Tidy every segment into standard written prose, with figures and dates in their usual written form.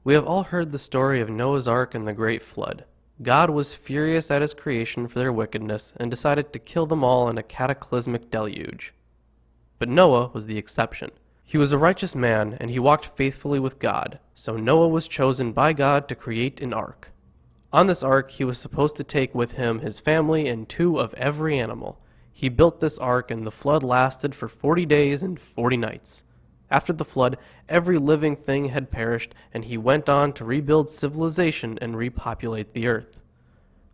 We have all heard the story of Noah's Ark and the Great Flood. God was furious at his creation for their wickedness and decided to kill them all in a cataclysmic deluge. But Noah was the exception. He was a righteous man and he walked faithfully with God, so Noah was chosen by God to create an ark. On this ark, he was supposed to take with him his family and 2 of every animal. He built this ark and the flood lasted for 40 days and 40 nights. After the flood, every living thing had perished, and he went on to rebuild civilization and repopulate the earth.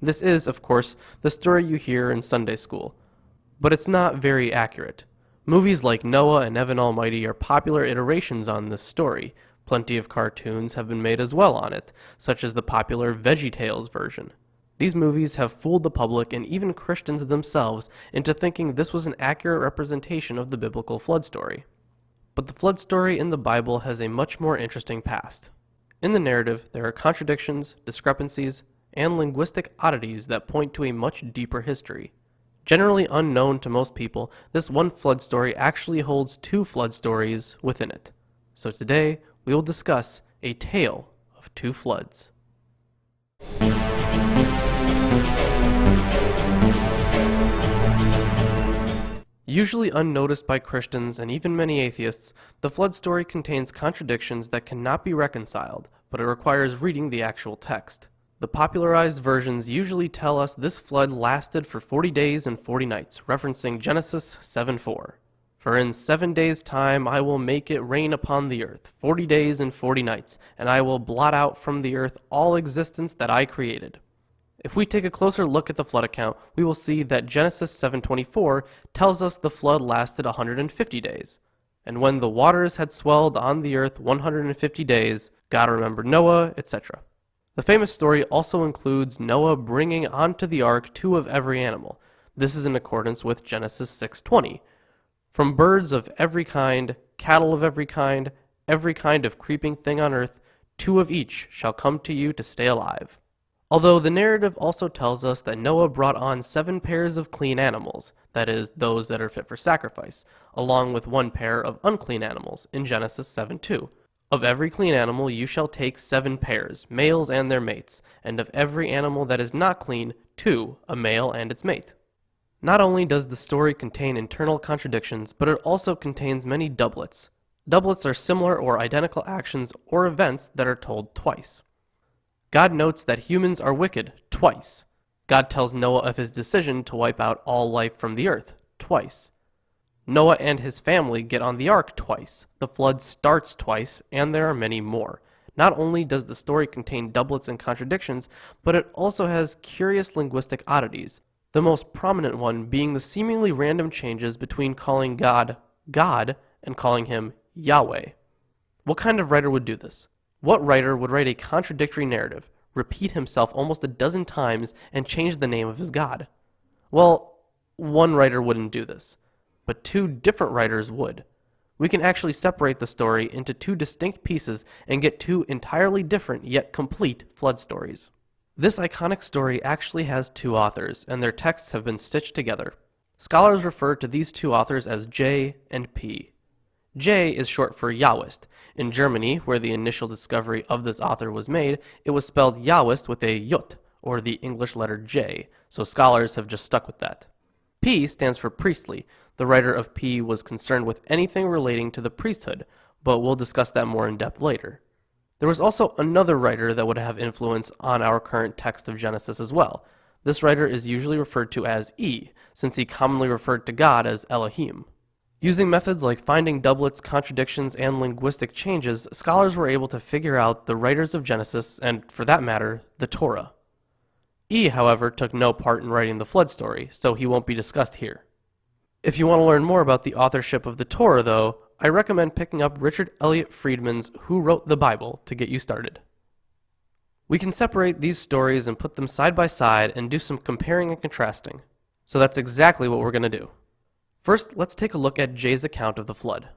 This is, of course, the story you hear in Sunday school, but it's not very accurate. Movies like Noah and Evan Almighty are popular iterations on this story. Plenty of cartoons have been made as well on it, such as the popular Veggie Tales version. These movies have fooled the public and even Christians themselves into thinking this was an accurate representation of the biblical flood story. But the flood story in the Bible has a much more interesting past. In the narrative, there are contradictions, discrepancies, and linguistic oddities that point to a much deeper history. Generally unknown to most people, this one flood story actually holds 2 flood stories within it. So today, we will discuss a tale of 2 floods. Usually unnoticed by Christians and even many atheists, the flood story contains contradictions that cannot be reconciled, but it requires reading the actual text. The popularized versions usually tell us this flood lasted for 40 days and 40 nights, referencing Genesis 7:4. For in 7 days' time I will make it rain upon the earth, 40 days and 40 nights, and I will blot out from the earth all existence that I created. If we take a closer look at the flood account, we will see that Genesis 7:24 tells us the flood lasted 150 days. And when the waters had swelled on the earth 150 days, God remembered Noah, etc. The famous story also includes Noah bringing onto the ark 2 of every animal. This is in accordance with Genesis 6:20. From birds of every kind, cattle of every kind of creeping thing on earth, 2 of each shall come to you to stay alive. Although the narrative also tells us that Noah brought on 7 pairs of clean animals, that is, those that are fit for sacrifice, along with 1 pair of unclean animals in Genesis 7:2. Of every clean animal you shall take 7 pairs, males and their mates, and of every animal that is not clean, 2, a male and its mate. Not only does the story contain internal contradictions, but it also contains many doublets. Doublets are similar or identical actions or events that are told twice. God notes that humans are wicked twice. God tells Noah of his decision to wipe out all life from the earth twice. Noah and his family get on the ark twice. The flood starts twice, and there are many more. Not only does the story contain doublets and contradictions, but it also has curious linguistic oddities. The most prominent one being the seemingly random changes between calling God God and calling him Yahweh. What kind of writer would do this? What writer would write a contradictory narrative, repeat himself almost a dozen times, and change the name of his God? Well, one writer wouldn't do this, but 2 different writers would. We can actually separate the story into 2 distinct pieces and get 2 entirely different yet complete flood stories. This iconic story actually has 2 authors, and their texts have been stitched together. Scholars refer to these 2 authors as J and P. J is short for Yahwist. In Germany, where the initial discovery of this author was made, it was spelled Yahwist with a yut, or the English letter J, so scholars have just stuck with that. P stands for priestly. The writer of P was concerned with anything relating to the priesthood, but we'll discuss that more in depth later. There was also another writer that would have influence on our current text of Genesis as well. This writer is usually referred to as E, since he commonly referred to God as Elohim. Using methods like finding doublets, contradictions, and linguistic changes, scholars were able to figure out the writers of Genesis, and for that matter, the Torah. E, however, took no part in writing the flood story, so he won't be discussed here. If you want to learn more about the authorship of the Torah, though, I recommend picking up Richard Elliott Friedman's Who Wrote the Bible to get you started. We can separate these stories and put them side by side and do some comparing and contrasting. So that's exactly what we're going to do. First, let's take a look at J's account of the flood.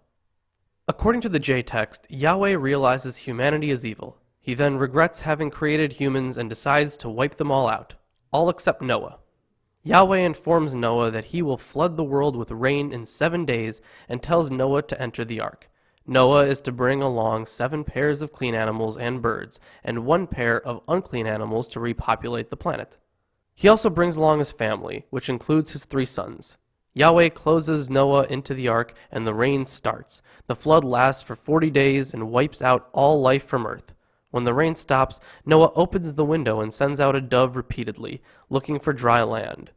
According to the J text, Yahweh realizes humanity is evil. He then regrets having created humans and decides to wipe them all out, all except Noah. Yahweh informs Noah that he will flood the world with rain in 7 days and tells Noah to enter the ark. Noah is to bring along 7 pairs of clean animals and birds, and 1 pair of unclean animals to repopulate the planet. He also brings along his family, which includes his 3 sons. Yahweh closes Noah into the ark, and the rain starts. The flood lasts for 40 days and wipes out all life from earth. When the rain stops, Noah opens the window and sends out a dove repeatedly, looking for dry land.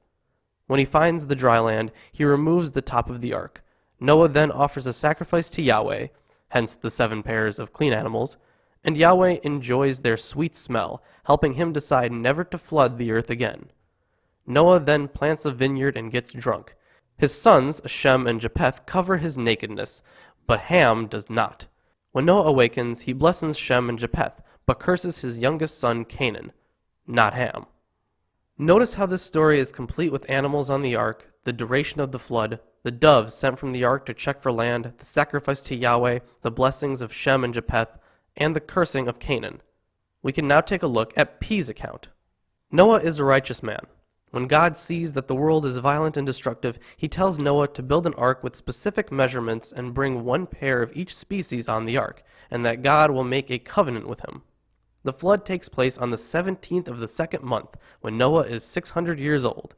When he finds the dry land, he removes the top of the ark. Noah then offers a sacrifice to Yahweh, hence the 7 pairs of clean animals, and Yahweh enjoys their sweet smell, helping him decide never to flood the earth again. Noah then plants a vineyard and gets drunk. His sons, Shem and Japheth, cover his nakedness, but Ham does not. When Noah awakens, he blesses Shem and Japheth, but curses his youngest son Canaan, not Ham. Notice how this story is complete with animals on the ark, the duration of the flood, the doves sent from the ark to check for land, the sacrifice to Yahweh, the blessings of Shem and Japheth, and the cursing of Canaan. We can now take a look at P's account. Noah is a righteous man. When God sees that the world is violent and destructive, he tells Noah to build an ark with specific measurements and bring 1 pair of each species on the ark, and that God will make a covenant with him. The flood takes place on the 17th of the 2nd month, when Noah is 600 years old.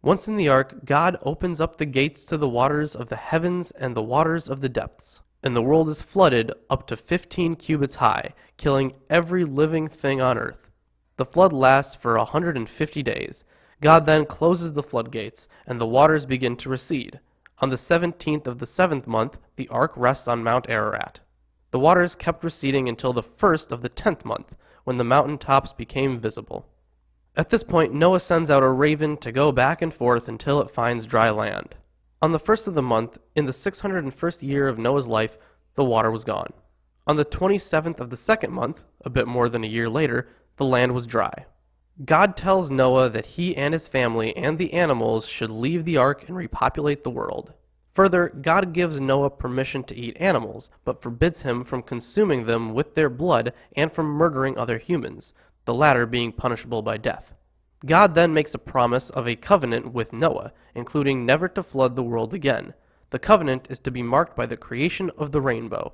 Once in the ark, God opens up the gates to the waters of the heavens and the waters of the depths, and the world is flooded up to 15 cubits high, killing every living thing on earth. The flood lasts for 150 days. God then closes the floodgates, and the waters begin to recede. On the 17th of the 7th month, the ark rests on Mount Ararat. The waters kept receding until the 1st of the 10th month, when the mountain tops became visible. At this point, Noah sends out a raven to go back and forth until it finds dry land. On the 1st of the month, in the 601st year of Noah's life, the water was gone. On the 27th of the 2nd month, a bit more than a year later, the land was dry. God tells Noah that he and his family and the animals should leave the ark and repopulate the world. Further, God gives Noah permission to eat animals, but forbids him from consuming them with their blood and from murdering other humans, the latter being punishable by death. God then makes a promise of a covenant with Noah, including never to flood the world again. The covenant is to be marked by the creation of the rainbow.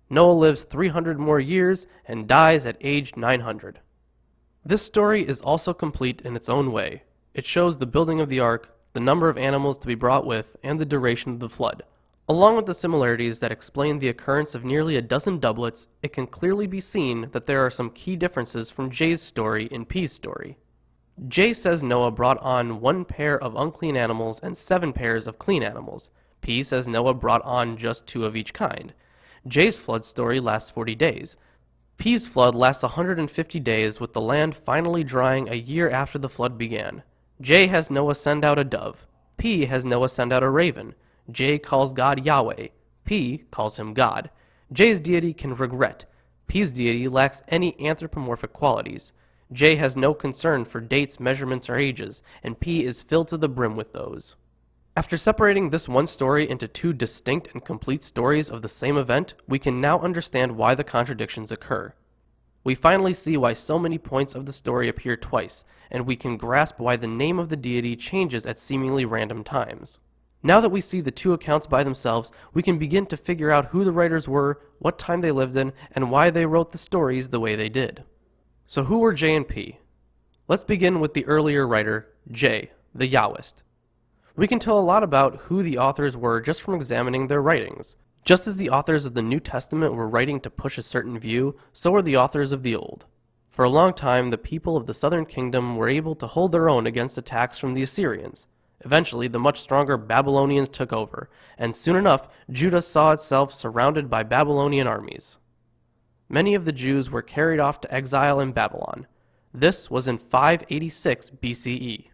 Noah lives 300 more years and dies at age 900. This story is also complete in its own way. It shows the building of the ark, the number of animals to be brought with, and the duration of the flood. Along with the similarities that explain the occurrence of nearly a dozen doublets, it can clearly be seen that there are some key differences from J's story and P's story. J says Noah brought on 1 pair of unclean animals and 7 pairs of clean animals. P says Noah brought on just 2 of each kind. J's flood story lasts 40 days. P's flood lasts 150 days, with the land finally drying a year after the flood began. J has Noah send out a dove. P has Noah send out a raven. J calls God Yahweh. P calls him God. J's deity can regret. P's deity lacks any anthropomorphic qualities. J has no concern for dates, measurements, or ages, and P is filled to the brim with those. After separating this one story into 2 distinct and complete stories of the same event, we can now understand why the contradictions occur. We finally see why so many points of the story appear twice, and we can grasp why the name of the deity changes at seemingly random times. Now that we see the 2 accounts by themselves, we can begin to figure out who the writers were, what time they lived in, and why they wrote the stories the way they did. So who were J and P? Let's begin with the earlier writer, J, the Yahwist. We can tell a lot about who the authors were just from examining their writings. Just as the authors of the New Testament were writing to push a certain view, so were the authors of the Old. For a long time, the people of the southern kingdom were able to hold their own against attacks from the Assyrians. Eventually, the much stronger Babylonians took over, and soon enough, Judah saw itself surrounded by Babylonian armies. Many of the Jews were carried off to exile in Babylon. This was in 586 BCE.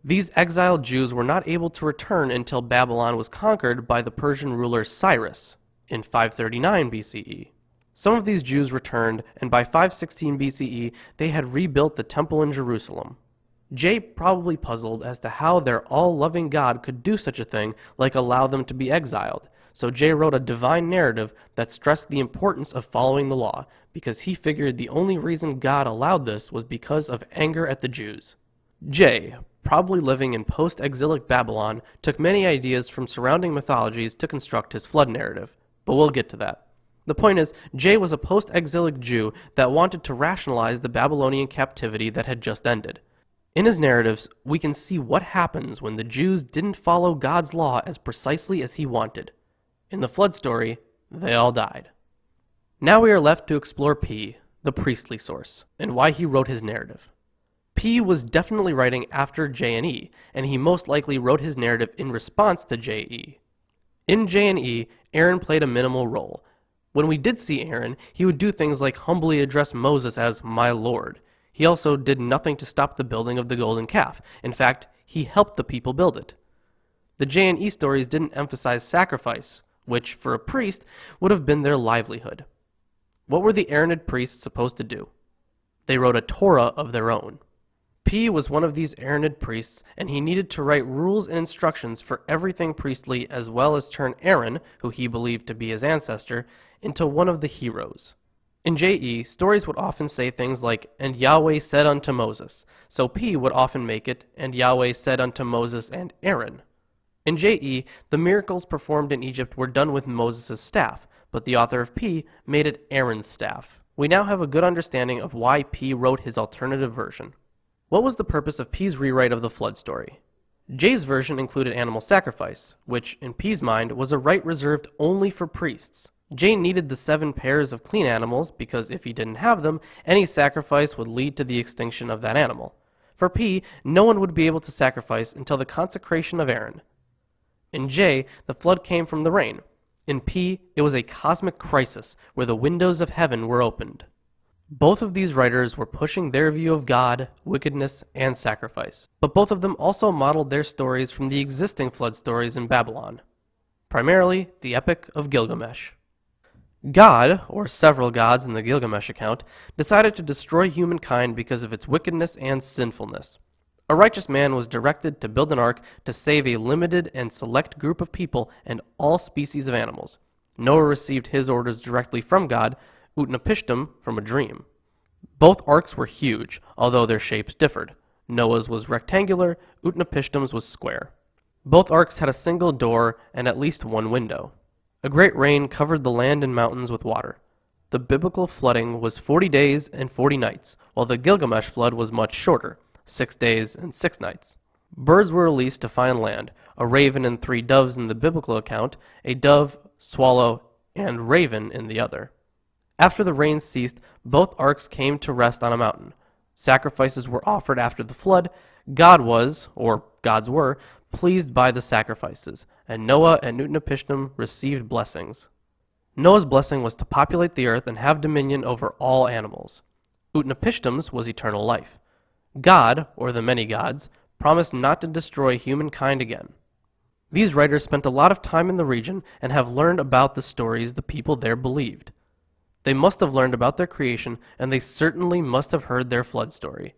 These exiled Jews were not able to return until Babylon was conquered by the Persian ruler Cyrus in 539 BCE. Some of these Jews returned, and by 516 BCE, they had rebuilt the temple in Jerusalem. J probably puzzled as to how their all-loving God could do such a thing like allow them to be exiled, so J wrote a divine narrative that stressed the importance of following the law, because he figured the only reason God allowed this was because of anger at the Jews. J, probably living in post-exilic Babylon, took many ideas from surrounding mythologies to construct his flood narrative. but we'll get to that. The point is, J was a post-exilic Jew that wanted to rationalize the Babylonian captivity that had just ended. In his narratives, we can see what happens when the Jews didn't follow God's law as precisely as he wanted. In the flood story, they all died. Now we are left to explore P, the priestly source, and why he wrote his narrative. P was definitely writing after J and E, and he most likely wrote his narrative in response to J-E. In J and E, Aaron played a minimal role. When we did see Aaron, he would do things like humbly address Moses as "my Lord." He also did nothing to stop the building of the golden calf. In fact, he helped the people build it. The J and E stories didn't emphasize sacrifice, which, for a priest, would have been their livelihood. What were the Aaronid priests supposed to do? They wrote a Torah of their own. P was one of these Aaronid priests, and he needed to write rules and instructions for everything priestly, as well as turn Aaron, who he believed to be his ancestor, into one of the heroes. In J-E, stories would often say things like, "And Yahweh said unto Moses," so P would often make it, "And Yahweh said unto Moses and Aaron." In J-E, the miracles performed in Egypt were done with Moses' staff, but the author of P made it Aaron's staff. We now have a good understanding of why P wrote his alternative version. What was the purpose of P's rewrite of the flood story? J's version included animal sacrifice, which, in P's mind, was a right reserved only for priests. J needed the 7 pairs of clean animals because if he didn't have them, any sacrifice would lead to the extinction of that animal. For P, no one would be able to sacrifice until the consecration of Aaron. In J, the flood came from the rain. In P, it was a cosmic crisis where the windows of heaven were opened. Both of these writers were pushing their view of God, wickedness, and sacrifice, but both of them also modeled their stories from the existing flood stories in Babylon, primarily the Epic of Gilgamesh. God, or several gods in the Gilgamesh account, decided to destroy humankind because of its wickedness and sinfulness. A righteous man was directed to build an ark to save a limited and select group of people and all species of animals. Noah received his orders directly from God, Utnapishtim from a dream. Both arks were huge, although their shapes differed. Noah's was rectangular, Utnapishtim's was square. Both arks had a single door and at least one window. A great rain covered the land and mountains with water. The biblical flooding was 40 days and 40 nights, while the Gilgamesh flood was much shorter, 6 days and 6 nights. Birds were released to find land, a raven and 3 doves in the biblical account, a dove, swallow, and raven in the other. After the rain ceased, both arks came to rest on a mountain. Sacrifices were offered after the flood. God was, or gods were, pleased by the sacrifices, and Noah and Utnapishtim received blessings. Noah's blessing was to populate the earth and have dominion over all animals. Utnapishtim's was eternal life. God, or the many gods, promised not to destroy humankind again. These writers spent a lot of time in the region and have learned about the stories the people there believed. They must have learned about their creation, and they certainly must have heard their flood story.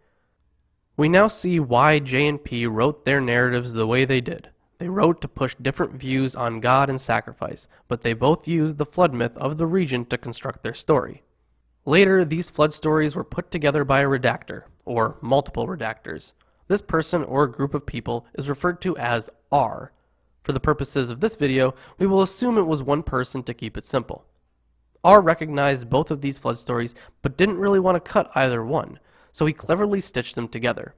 We now see why J and P wrote their narratives the way they did. They wrote to push different views on God and sacrifice, but they both used the flood myth of the region to construct their story. Later, these flood stories were put together by a redactor, or multiple redactors. This person or group of people is referred to as R. For the purposes of this video, we will assume it was one person to keep it simple. R recognized both of these flood stories, but didn't really want to cut either one, so he cleverly stitched them together.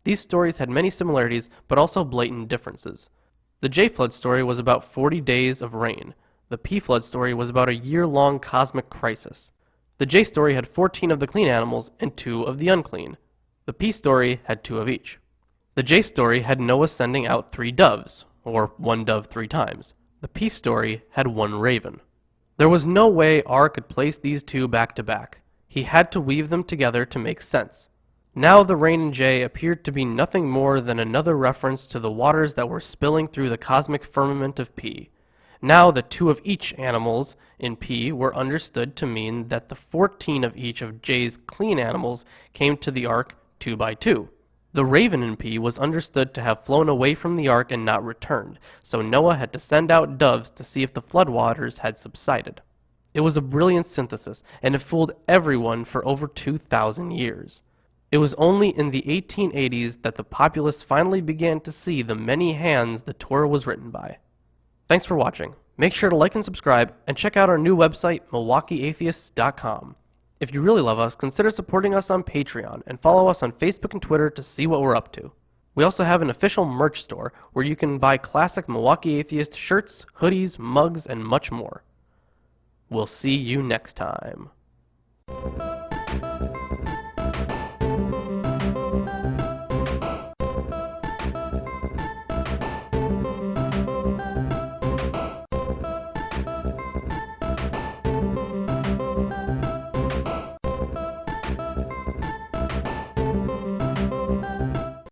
These stories had many similarities, but also blatant differences. The J flood story was about 40 days of rain. The P flood story was about a year-long cosmic crisis. The J story had 14 of the clean animals and 2 of the unclean. The P story had 2 of each. The J story had Noah sending out 3 doves, or 1 dove 3 times. The P story had 1 raven. There was no way R could place these 2 back to back. He had to weave them together to make sense. Now the rain in J appeared to be nothing more than another reference to the waters that were spilling through the cosmic firmament of P. Now the 2 of each animals in P were understood to mean that the 14 of each of J's clean animals came to the ark 2 by 2. The raven in P was understood to have flown away from the ark and not returned, so Noah had to send out doves to see if the floodwaters had subsided. It was a brilliant synthesis, and it fooled everyone for over 2,000 years. It was only in the 1880s that the populace finally began to see the many hands the Torah was written by. Thanks for watching. Make sure to like and subscribe, and check out our new website, MilwaukeeAtheists.com. If you really love us, consider supporting us on Patreon and follow us on Facebook and Twitter to see what we're up to. We also have an official merch store where you can buy classic Milwaukee Atheist shirts, hoodies, mugs, and much more. We'll see you next time.